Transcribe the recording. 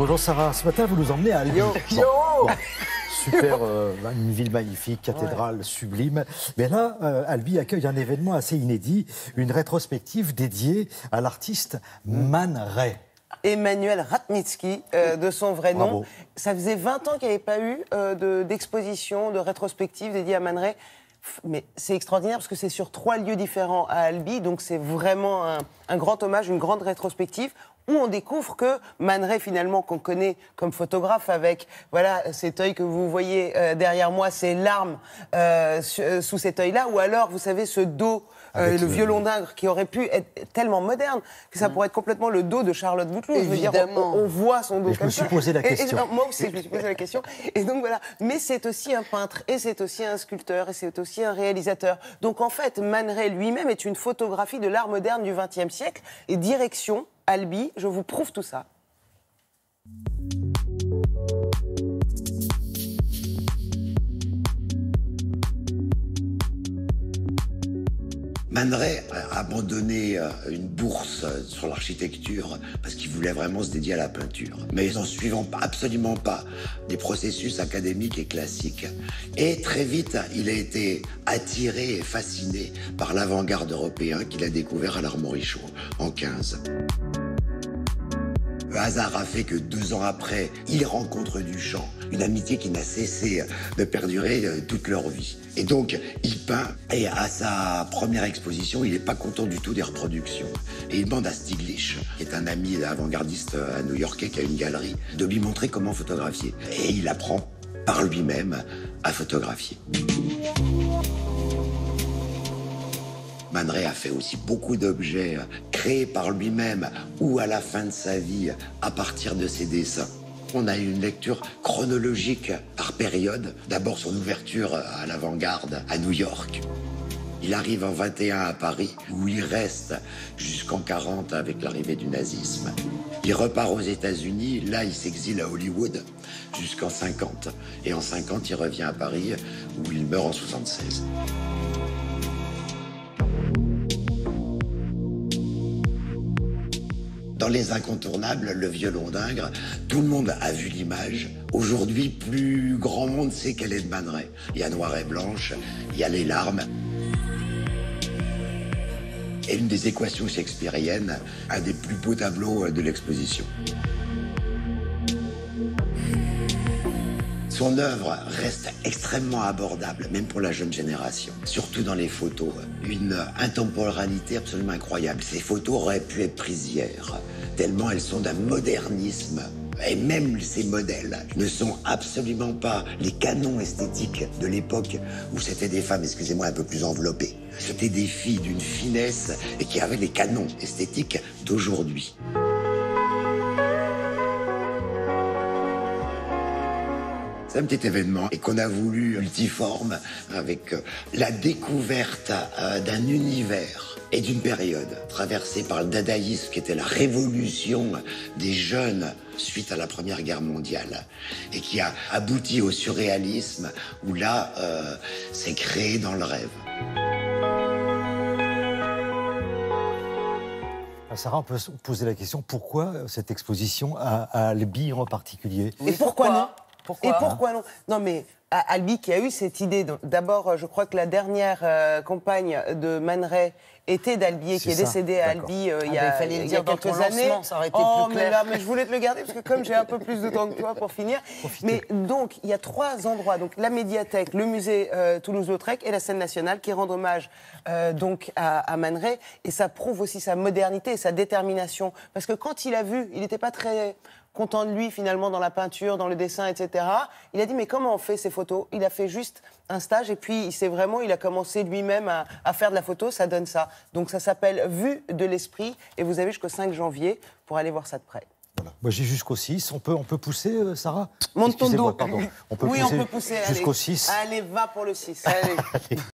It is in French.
Bonjour Sarah, ce matin vous nous emmenez à Albi. Yo. Super, une ville magnifique, cathédrale sublime. Mais là, Albi accueille un événement assez inédit, une rétrospective dédiée à l'artiste Man Ray. Emmanuel Ratnitsky, de son vrai nom. Bravo. Ça faisait 20 ans qu'il n'y avait pas eu d'exposition, de rétrospective dédiée à Man Ray. Mais c'est extraordinaire parce que c'est sur 3 lieux différents à Albi, donc c'est vraiment un grand hommage, une grande rétrospective où on découvre que Man Ray, finalement, qu'on connaît comme photographe avec, voilà, cet œil que vous voyez derrière moi, ces larmes sous cet œil-là, ou alors, vous savez, ce dos, le violon d'Ingres, qui aurait pu être tellement moderne que ça pourrait être complètement le dos de Charlotte Bouteloup. Je veux dire, on voit son dos Et je me suis posé la question. Moi aussi, je me suis posé la question. Et donc voilà. Mais c'est aussi un peintre, et c'est aussi un sculpteur, et c'est aussi un réalisateur. Donc en fait, Man Ray lui-même est une photographie de l'art moderne du XXe siècle. Et direction Albi, je vous prouve tout ça. Man Ray a abandonné une bourse sur l'architecture parce qu'il voulait vraiment se dédier à la peinture, mais en suivant absolument pas des processus académiques et classiques. Et très vite, il a été attiré et fasciné par l'avant-garde européen qu'il a découvert à l'Armorichaud en 15. Le hasard a fait que 2 ans après, il rencontre Duchamp, une amitié qui n'a cessé de perdurer toute leur vie. Et donc, il peint, et à sa première exposition, il n'est pas content du tout des reproductions. Et il demande à Stiglitz, qui est un ami avant-gardiste new-yorkais qui a une galerie, de lui montrer comment photographier. Et il apprend par lui-même à photographier. Man Ray a fait aussi beaucoup d'objets créés par lui-même ou à la fin de sa vie à partir de ses dessins. On a eu une lecture chronologique par période. D'abord son ouverture à l'avant-garde à New York. Il arrive en 21 à Paris, où il reste jusqu'en 40 avec l'arrivée du nazisme. Il repart aux États-Unis, là il s'exile à Hollywood jusqu'en 50. Et en 50, il revient à Paris, où il meurt en 76. Dans les incontournables, le violon d'Ingres, tout le monde a vu l'image. Aujourd'hui, plus grand monde sait qu'elle est de Man Ray. Il y a Noir et Blanche, il y a Les Larmes. Et une des équations shakespeariennes, un des plus beaux tableaux de l'exposition. Son œuvre reste extrêmement abordable, même pour la jeune génération. Surtout dans les photos. Une intemporalité absolument incroyable. Ces photos auraient pu être prises hier, tellement elles sont d'un modernisme. Et même ces modèles ne sont absolument pas les canons esthétiques de l'époque où c'était des femmes, excusez-moi, un peu plus enveloppées. C'était des filles d'une finesse et qui avaient les canons esthétiques d'aujourd'hui. C'est un petit événement et qu'on a voulu multiforme avec la découverte d'un univers et d'une période traversée par le dadaïsme qui était la révolution des jeunes suite à la Première Guerre mondiale et qui a abouti au surréalisme où là, c'est créé dans le rêve. Sarah, on peut se poser la question, pourquoi cette exposition à Albi en particulier? Et pourquoi non? Et pourquoi non? Non, mais Albi qui a eu cette idée. D'abord, je crois que la dernière compagne de Man Ray était d'Albi et qui est décédée à Albi il y a quelques années. Ça aurait été plus Mais clair. là, mais je voulais te le garder parce que comme j'ai un peu plus de temps que toi pour finir. Mais donc, il y a 3 endroits. Donc, la médiathèque, le musée Toulouse-Lautrec et la scène nationale qui rendent hommage donc à Man Ray. Et ça prouve aussi sa modernité et sa détermination. Parce que quand il a vu, il n'était pas très content de lui finalement dans la peinture, dans le dessin, etc. Il a dit mais comment on fait ces photos? Il a fait juste un stage et puis il a commencé lui-même à faire de la photo, ça donne ça. Donc ça s'appelle Vue de l'esprit et vous avez jusqu'au 5 janvier pour aller voir ça de près. Voilà. Moi j'ai jusqu'au 6, on peut pousser Sarah? Monte ton dos. Pardon. On peut oui, pousser on peut pousser jusqu'au 6. Allez, va pour le 6. Allez.